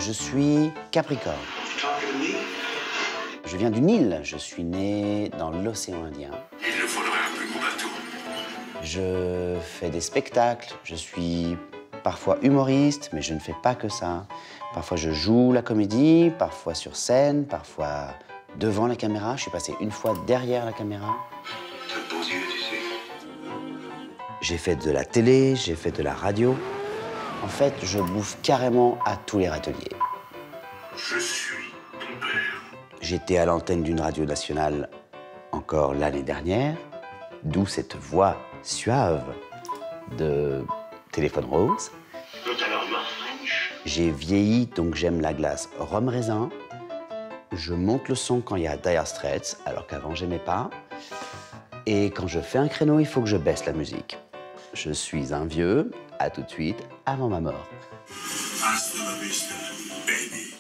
Je suis Capricorne. Je viens du Nil. Je suis né dans l'océan Indien. Il nous faudrait un plus gros bateau. Je fais des spectacles. Je suis parfois humoriste, mais je ne fais pas que ça. Parfois, je joue la comédie, parfois sur scène, parfois devant la caméra. Je suis passé une fois derrière la caméra. T'as de beaux yeux, tu sais. J'ai fait de la télé, j'ai fait de la radio. En fait, je bouffe carrément à tous les râteliers. Je suis ton père. J'étais à l'antenne d'une radio nationale encore l'année dernière, d'où cette voix suave de Téléphone Rose. Alors, you are French. J'ai vieilli, donc j'aime la glace rhum raisin. Je monte le son quand il y a Dire Straits, alors qu'avant j'aimais pas. Et quand je fais un créneau, il faut que je baisse la musique. Je suis un vieux, à tout de suite, avant ma mort. Hasta la vista, baby.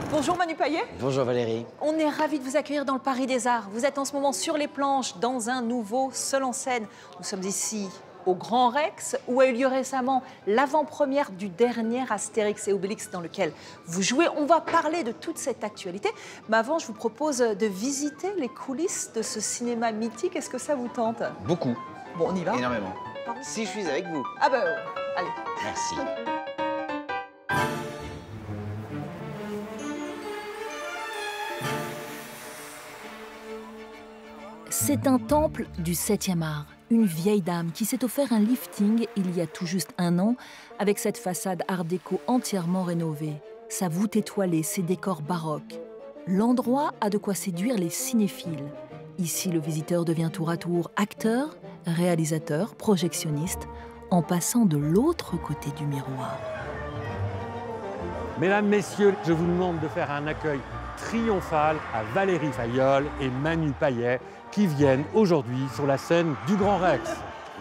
Bonjour Manu Payet. Bonjour Valérie. On est ravis de vous accueillir dans le Paris des Arts. Vous êtes en ce moment sur les planches dans un nouveau seul en scène. Nous sommes ici au Grand Rex, où a eu lieu récemment l'avant-première du dernier Astérix et Obélix dans lequel vous jouez. On va parler de toute cette actualité. Mais avant, je vous propose de visiter les coulisses de ce cinéma mythique. Est-ce que ça vous tente? Beaucoup. Bon, on y va. Énormément. Pardon. Si je suis avec vous. Ah bah, allez. Merci. C'est un temple du 7e art. Une vieille dame qui s'est offert un lifting il y a tout juste un an avec cette façade art déco entièrement rénovée, sa voûte étoilée, ses décors baroques. L'endroit a de quoi séduire les cinéphiles. Ici, le visiteur devient tour à tour acteur, réalisateur, projectionniste, en passant de l'autre côté du miroir. Mesdames, Messieurs, je vous demande de faire un accueil triomphal à Valérie Fayolle et Manu Payet qui viennent aujourd'hui sur la scène du Grand Rex.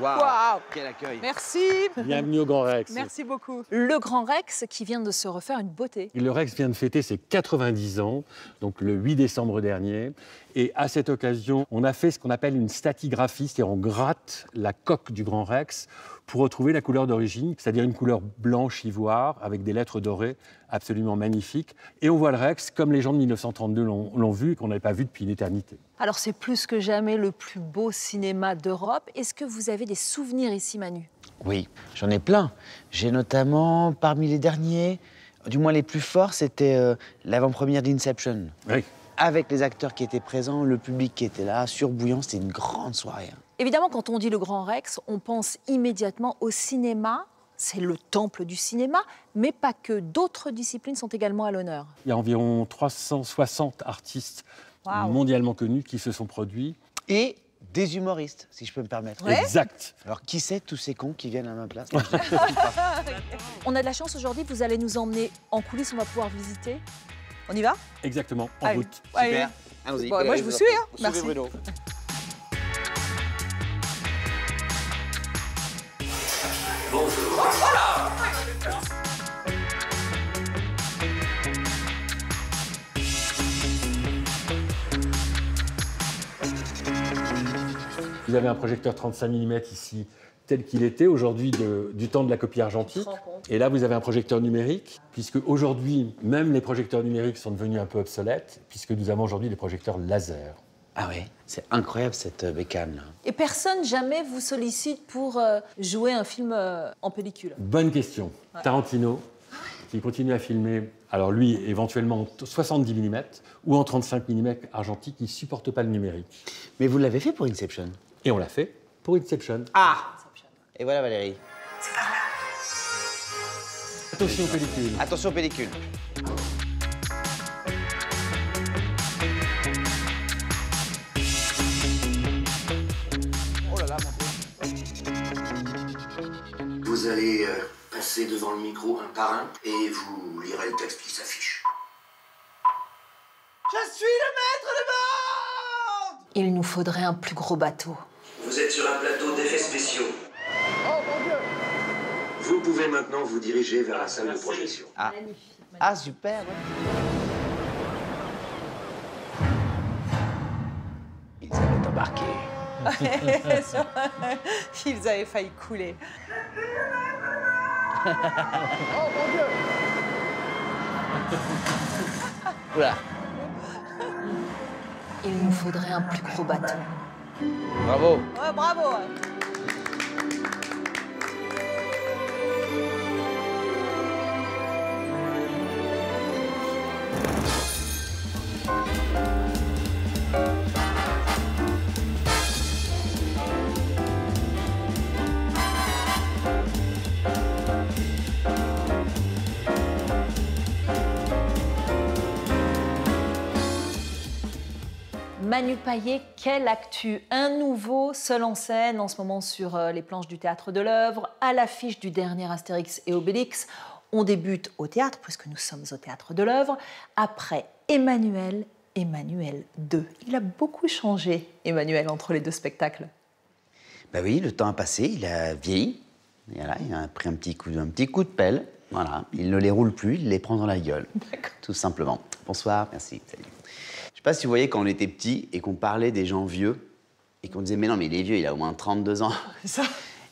Waouh, quel accueil. Merci. Bienvenue au Grand Rex. Merci beaucoup. Le Grand Rex qui vient de se refaire une beauté. Le Rex vient de fêter ses 90 ans, donc le 8 décembre dernier. Et à cette occasion, on a fait ce qu'on appelle une statigraphie, c'est-à-dire on gratte la coque du Grand Rex pour retrouver la couleur d'origine, c'est-à-dire une couleur blanche ivoire avec des lettres dorées absolument magnifiques. Et on voit le Rex comme les gens de 1932 l'ont vu et qu'on n'avait pas vu depuis une éternité. Alors c'est plus que jamais le plus beau cinéma d'Europe. Est-ce que vous avez des souvenirs ici, Manu? Oui, j'en ai plein. J'ai notamment, parmi les derniers, du moins les plus forts, c'était l'avant-première d'Inception. Oui. Avec les acteurs qui étaient présents, le public qui était là, surbouillant, c'était une grande soirée. Évidemment, quand on dit le Grand Rex, on pense immédiatement au cinéma. C'est le temple du cinéma, mais pas que. D'autres disciplines sont également à l'honneur. Il y a environ 360 artistes mondialement connus qui se sont produits. Et des humoristes, si je peux me permettre. Ouais. Exact. Alors, qui c'est tous ces cons qui viennent à ma place? On a de la chance aujourd'hui, vous allez nous emmener en coulisses, on va pouvoir visiter. On y va? Exactement, en Allez. route. Allez. Allons-y. Bon, moi, je vous suis, hein. Vous Merci. suivez Bruno. Vous avez un projecteur 35 mm ici, tel qu'il était aujourd'hui du temps de la copie argentique. Et là, vous avez un projecteur numérique, puisque aujourd'hui, même les projecteurs numériques sont devenus un peu obsolètes, puisque nous avons aujourd'hui des projecteurs laser. Ah oui, c'est incroyable cette bécane là. Et personne jamais vous sollicite pour jouer un film en pellicule? Bonne question. Ouais. Tarantino, qui continue à filmer, alors lui, éventuellement en 70 mm ou en 35 mm argentique, il ne supporte pas le numérique. Mais vous l'avez fait pour Inception? Et on l'a fait pour Inception. Ah! Et voilà Valérie. Attention pellicule. Attention pellicule. Oh là là, mon Dieu. Vous allez passer devant le micro un par un et vous lirez le texte qui s'affiche. Je suis le maître du monde! Il nous faudrait un plus gros bateau. Vous êtes sur un plateau d'effets spéciaux. Oh mon Dieu! Vous pouvez maintenant vous diriger vers la salle de projection. Ah, ah super! Ouais. Ils avaient embarqué. Ils avaient failli couler. Oh mon Dieu! Voilà. Il nous faudrait un plus gros bâton. Bravo. Ouais, bravo. Manu Payet, quelle actu! Un nouveau seul en scène en ce moment sur les planches du Théâtre de l'Œuvre, à l'affiche du dernier Astérix et Obélix. On débute au théâtre, puisque nous sommes au Théâtre de l'Œuvre. Après Emmanuel 2. Il a beaucoup changé, Emmanuel, entre les deux spectacles. Bah oui, le temps a passé, il a vieilli. Et voilà, il a pris un petit coup de pelle. Voilà, il ne les roule plus, il les prend dans la gueule. Tout simplement. Bonsoir, merci, salut. Je sais pas si vous voyez quand on était petit et qu'on parlait des gens vieux et qu'on disait mais non mais il est vieux, il a au moins 32 ans. Ça.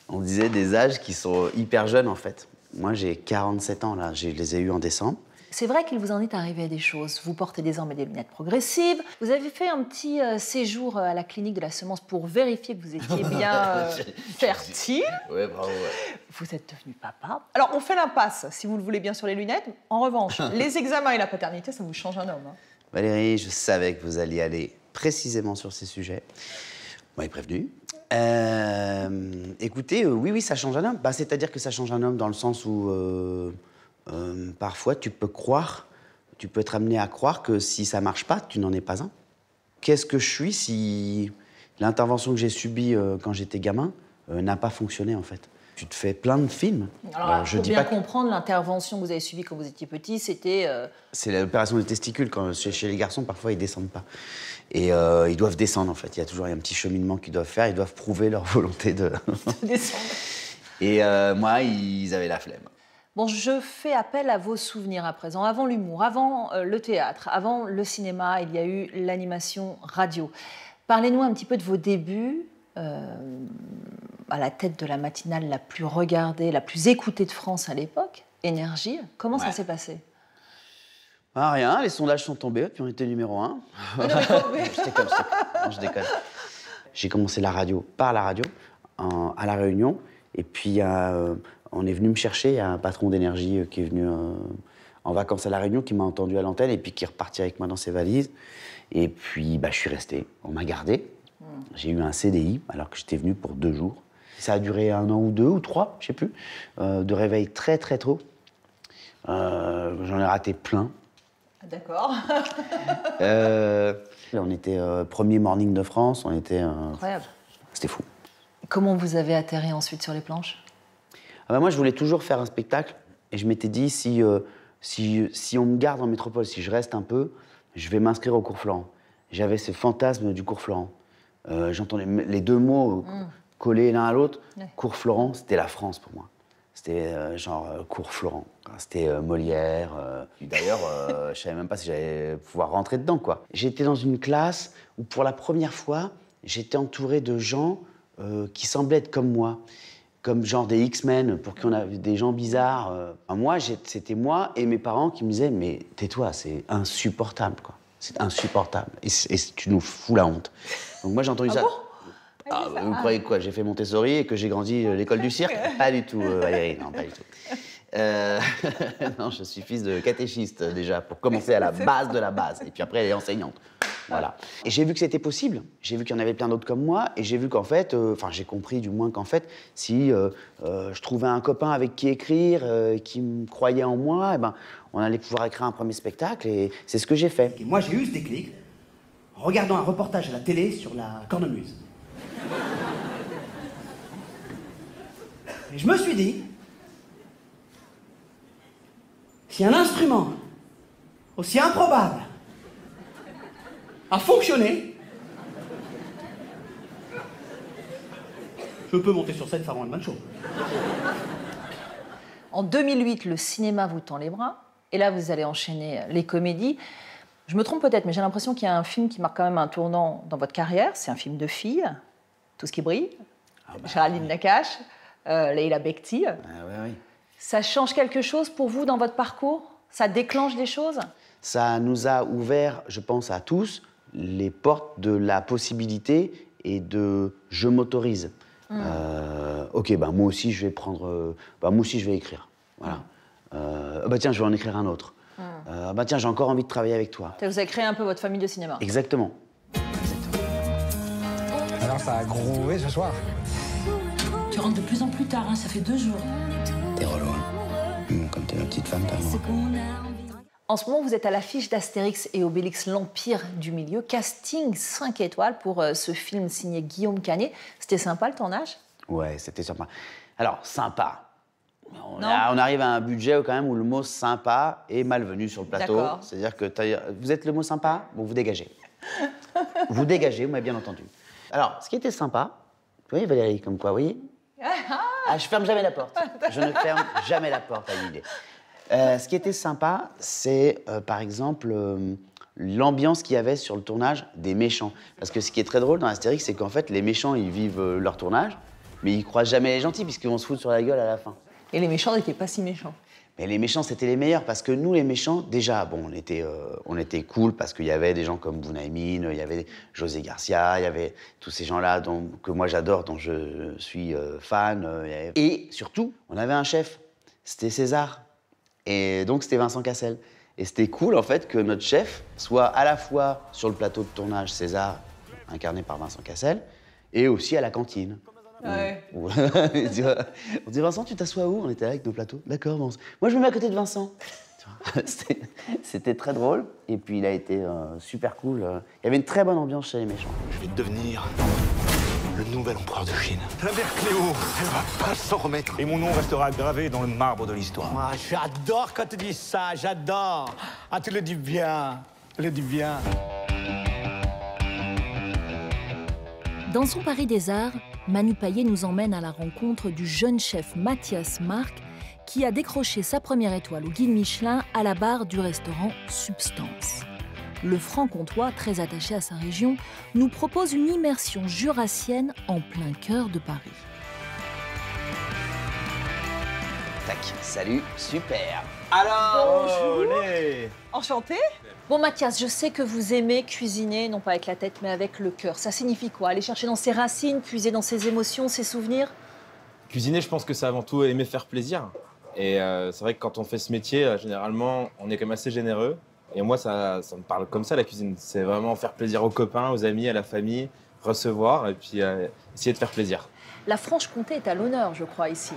On disait des âges qui sont hyper jeunes en fait. Moi j'ai 47 ans là, je les ai eus en décembre. C'est vrai qu'il vous en est arrivé des choses. Vous portez désormais des lunettes progressives. Vous avez fait un petit séjour à la clinique de la semence pour vérifier que vous étiez bien fertile. Ouais, bravo. Ouais. Vous êtes devenu papa. Alors, on fait l'impasse, si vous le voulez bien, sur les lunettes. En revanche, les examens et la paternité, ça vous change un homme. Hein. Valérie, je savais que vous alliez aller précisément sur ces sujets. Moi, prévenu. Écoutez, oui, ça change un homme. Bah, c'est-à-dire que ça change un homme dans le sens où parfois tu peux être amené à croire que si ça marche pas, tu n'en es pas un. Qu'est-ce que je suis si l'intervention que j'ai subie quand j'étais gamin n'a pas fonctionné en fait? Tu te fais plein de films. Alors, je dis bien comprendre, l'intervention que vous avez suivie quand vous étiez petit, c'était... C'est l'opération des testicules. Quand, chez les garçons, parfois, ils descendent pas. Et ils doivent descendre, en fait. Il y a toujours un petit cheminement qu'ils doivent faire. Ils doivent prouver leur volonté de descendre. Et moi, ils avaient la flemme. Bon, je fais appel à vos souvenirs à présent. Avant l'humour, avant le théâtre, avant le cinéma, il y a eu l'animation radio. Parlez-nous un petit peu de vos débuts. À la tête de la matinale la plus regardée, la plus écoutée de France à l'époque, Énergie. Comment ça s'est passé? Ah, rien, les sondages sont tombés, puis on était numéro 1. J'étais comme ça. Non, je déconne. J'ai commencé la radio par la radio, à La Réunion, et puis on est venu me chercher, il y a un patron d'Énergie qui est venu en vacances à La Réunion, qui m'a entendu à l'antenne, et puis qui est reparti avec moi dans ses valises. Et puis, je suis resté, on m'a gardé. J'ai eu un CDI, alors que j'étais venu pour 2 jours. Ça a duré 1 an ou 2 ou 3, je sais plus, de réveil très très tôt. J'en ai raté plein. D'accord. On était premier morning de France, on était... Incroyable. C'était fou. Comment vous avez atterri ensuite sur les planches? Moi, je voulais toujours faire un spectacle, et je m'étais dit, si on me garde en métropole, si je reste un peu, je vais m'inscrire au cours Florent. J'avais ce fantasme du cours Florent. J'entendais les 2 mots collés l'un à l'autre. Ouais. Cours Florent, c'était la France pour moi. C'était cours Florent. C'était Molière. D'ailleurs, je savais même pas si j'allais pouvoir rentrer dedans, quoi. J'étais dans une classe où, pour la première fois, j'étais entouré de gens qui semblaient être comme moi. Comme genre des X-Men, pour qui on avait des gens bizarres. Moi, c'était moi et mes parents qui me disaient « Mais tais-toi, c'est insupportable, quoi. C'est insupportable. Et tu nous fous la honte. » Donc moi, j'ai entendu ça. Bon vous croyez quoi? J'ai fait Montessori et que j'ai grandi à l'école du cirque? Pas du tout, Valérie, non, pas du tout. Non, je suis fils de catéchiste, déjà, pour commencer à la base de la base. Et puis après, elle est enseignante. Voilà. Et j'ai vu que c'était possible. J'ai vu qu'il y en avait plein d'autres comme moi. Et j'ai vu qu'en fait, j'ai compris du moins qu'en fait, si je trouvais un copain avec qui écrire, qui me croyait en moi, on allait pouvoir écrire un premier spectacle. Et c'est ce que j'ai fait. Et moi, j'ai eu ce déclic en regardant un reportage à la télé sur la cornemuse. Et je me suis dit, si un instrument aussi improbable a fonctionné, je peux monter sur scène faire un one-man show. En 2008, le cinéma vous tend les bras, et là, vous allez enchaîner les comédies. Je me trompe peut-être, mais j'ai l'impression qu'il y a un film qui marque quand même un tournant dans votre carrière. C'est un film de filles, Tout ce qui brille, Géraldine Nakache, Leila Bekti. Oui. Ça change quelque chose pour vous dans votre parcours? Ça déclenche des choses? Ça nous a ouvert, je pense à tous, les portes de la possibilité et de « je m'autorise ». Ok, bah, moi aussi je vais prendre, moi aussi je vais écrire, voilà. Bah tiens, je vais en écrire un autre. Bah tiens, j'ai encore envie de travailler avec toi. Vous avez créé un peu votre famille de cinéma. Exactement. Alors ça a groové ce soir. Tu rentres de plus en plus tard, hein, ça fait 2 jours. T'es relou, hein. Comme t'es ma petite femme, t'as moi. En ce moment, vous êtes à l'affiche d'Astérix et Obélix, l'Empire du Milieu. Casting 5 étoiles pour ce film signé Guillaume Canet. C'était sympa le tournage? Ouais, c'était sympa. Alors, sympa. On arrive à un budget quand même où le mot sympa est malvenu sur le plateau. C'est-à-dire que vous êtes le mot sympa, bon, vous dégagez. Vous dégagez, vous m'avez bien entendu. Alors, ce qui était sympa, vous voyez Valérie, comme quoi, vous voyez? Je ferme jamais la porte. Je ne ferme jamais la porte à l'idée. Ce qui était sympa, c'est par exemple l'ambiance qu'il y avait sur le tournage des méchants. Parce que ce qui est très drôle dans Astérix, c'est qu'en fait, les méchants, ils vivent leur tournage, mais ils croisent jamais les gentils, puisqu'ils vont se foutre sur la gueule à la fin. Et les méchants n'étaient pas si méchants. Mais les méchants, c'était les meilleurs, parce que nous, les méchants, déjà, bon, on était cool, parce qu'il y avait des gens comme Bounaïmin, il y avait José Garcia, il y avait tous ces gens-là que moi j'adore, dont je suis fan. Et surtout, on avait un chef, c'était César. Et donc, c'était Vincent Cassel. Et c'était cool, en fait, que notre chef soit à la fois sur le plateau de tournage César, incarné par Vincent Cassel, et aussi à la cantine. Ouais. On dit Vincent, tu t'assois où? On était là avec nos plateaux. D'accord, bon. Moi, je me mets à côté de Vincent. C'était très drôle. Et puis, il a été super cool. Il y avait une très bonne ambiance chez les méchants. Je vais devenir le nouvel empereur de Chine. La mère Cléo, elle va pas s'en remettre. Et mon nom restera gravé dans le marbre de l'histoire. Ah, j'adore quand tu dis ça, j'adore. Ah, tu le dis bien, tu le dis bien. Dans son Paris des Arts, Manu Payet nous emmène à la rencontre du jeune chef Mathias Marc, qui a décroché sa première étoile au guide Michelin à la barre du restaurant Substance. Le franc-comtois, très attaché à sa région, nous propose une immersion jurassienne en plein cœur de Paris. Tac, salut, super. Alors, bonjour. Enchanté. Bon, Mathias, je sais que vous aimez cuisiner, non pas avec la tête, mais avec le cœur. Ça signifie quoi? Aller chercher dans ses racines, puiser dans ses émotions, ses souvenirs? Cuisiner, je pense que c'est avant tout aimer faire plaisir. Et c'est vrai que quand on fait ce métier, généralement, on est quand même assez généreux. Et moi, ça me parle comme ça, la cuisine. C'est vraiment faire plaisir aux copains, aux amis, à la famille, recevoir et puis essayer de faire plaisir. La Franche-Comté est à l'honneur, je crois, ici.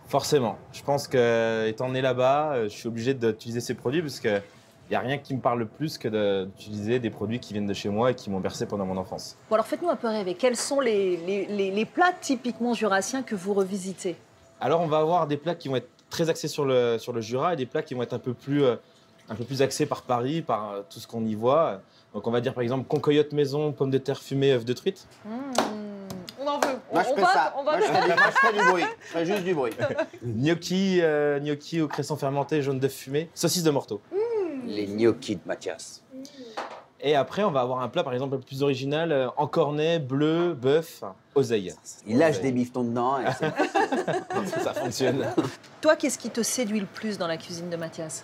Forcément. Je pense qu'étant né là-bas, je suis obligé d'utiliser ces produits parce qu'il n'y a rien qui me parle plus que d'utiliser des produits qui viennent de chez moi et qui m'ont bercé pendant mon enfance. Bon, alors faites-nous un peu rêver. Quels sont les plats typiquement jurassiens que vous revisitez? Alors, on va avoir des plats qui vont être très axés sur le Jura et des plats qui vont être un peu plus axés par Paris, par tout ce qu'on y voit. Donc, on va dire par exemple concoyote maison, pommes de terre fumées, œufs de truite. On en veut. Moi, je fais ça. Moi, je fais du bruit. Je fais juste du bruit. Gnocchi au cresson fermenté, jaune d'œuf fumé, saucisse de morteau. Les gnocchis de Mathias. Et après, on va avoir un plat, par exemple, un peu plus original, encornet, bleu, bœuf, oseille. Il lâche des bifetons dedans. Et Ça fonctionne. Toi, qu'est-ce qui te séduit le plus dans la cuisine de Mathias?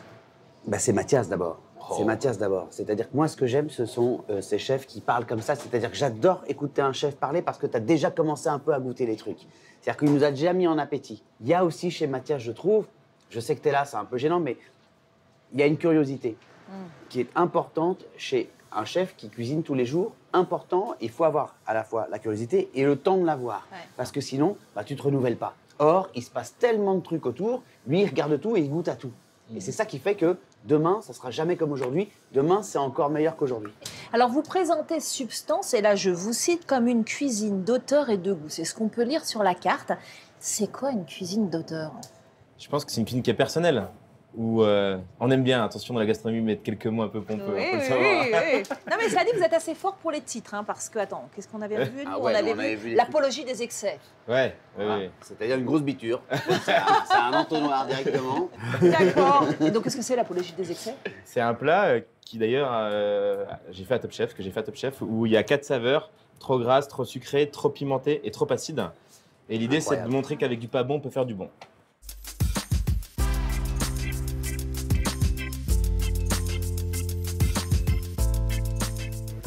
Bah, c'est Mathias d'abord. C'est Mathias d'abord. C'est-à-dire que moi, ce que j'aime, ce sont ces chefs qui parlent comme ça. C'est-à-dire que j'adore écouter un chef parler parce que tu as déjà commencé un peu à goûter les trucs. C'est-à-dire qu'il nous a déjà mis en appétit. Il y a aussi chez Mathias, je trouve, je sais que tu es là, c'est un peu gênant, mais il y a une curiosité qui est importante chez un chef qui cuisine tous les jours. Important, il faut avoir à la fois la curiosité et le temps de l'avoir. Ouais. Parce que sinon, bah, tu te renouvelles pas. Or, il se passe tellement de trucs autour, lui, il regarde tout et il goûte à tout. Et c'est ça qui fait que demain, ça sera jamais comme aujourd'hui. Demain, c'est encore meilleur qu'aujourd'hui. Alors, vous présentez Substance, et là, je vous cite, comme une cuisine d'auteur et de goût. C'est ce qu'on peut lire sur la carte. C'est quoi une cuisine d'auteur? Je pense que c'est une cuisine qui est personnelle. Où on aime bien, attention dans la gastronomie, mettre quelques mots un peu pompeux. Oui, oui. Non, mais cela dit, vous êtes assez fort pour les titres, hein, parce que, attends, qu'est-ce qu'on avait vu? Ah on ouais, avait vu l'apologie des excès. Ouais, voilà. Oui. C'est-à-dire une grosse biture. C'est un entonnoir directement. D'accord. Et donc, qu'est-ce que c'est l'apologie des excès? C'est un plat qui, d'ailleurs, j'ai fait à Top Chef, où il y a 4 saveurs, trop grasses, trop sucrées, trop pimentées et trop acides. Et l'idée, c'est de montrer qu'avec du pas bon, on peut faire du bon.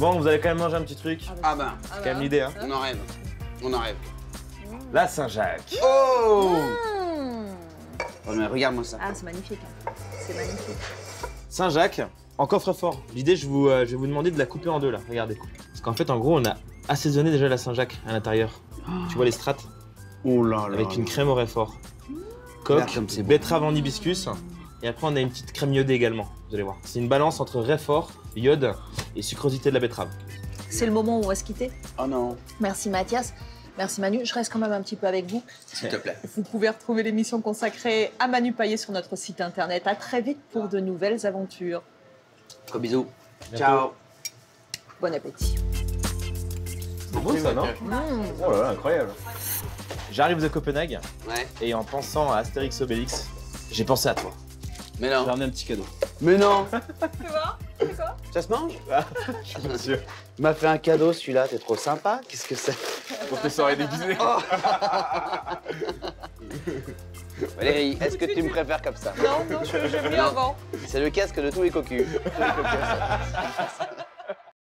Bon, vous allez quand même manger un petit truc. Ah ben, C'est quand même l'idée, hein. on en rêve. On en rêve. La Saint-Jacques. Oh Mmh. Oh, mais regarde-moi ça. Ah, c'est magnifique. Hein. C'est magnifique. Saint-Jacques, en coffre-fort. L'idée, je vais vous demander de la couper en deux, là. Regardez. Parce qu'en fait, en gros, on a assaisonné déjà la Saint-Jacques à l'intérieur. Tu vois les strates? Oh là là. Avec une crème au réfort. Regarde Coque, comme c'est beau. betterave en hibiscus. Et après, on a une petite crème iodée également. Vous allez voir. C'est une balance entre réfort, iode et sucrosité de la betterave. C'est le moment où on va se quitter. Oh non. Merci Mathias. Merci Manu. Je reste quand même un petit peu avec vous. S'il te plaît. Vous pouvez retrouver l'émission consacrée à Manu Payet sur notre site internet. À très vite pour de nouvelles aventures. Gros bisous. Bientôt. Ciao. Bon appétit. C'est beau ça, non? Oh là là, incroyable. J'arrive de Copenhague Ouais. et en pensant à Astérix Obélix, j'ai pensé à toi. Mais J'ai non. ramené un petit cadeau. Mais non. Tu vois? C'est quoi? Ça se mange? Je suis pas sûr. Tu m'as fait un cadeau celui-là, t'es trop sympa. Qu'est-ce que c'est? Pour tes soirées déguisées. Valérie, est-ce que tu me préfères comme ça? Non, non, je l'ai avant. C'est le casque de tous les cocus. Tous les cocus.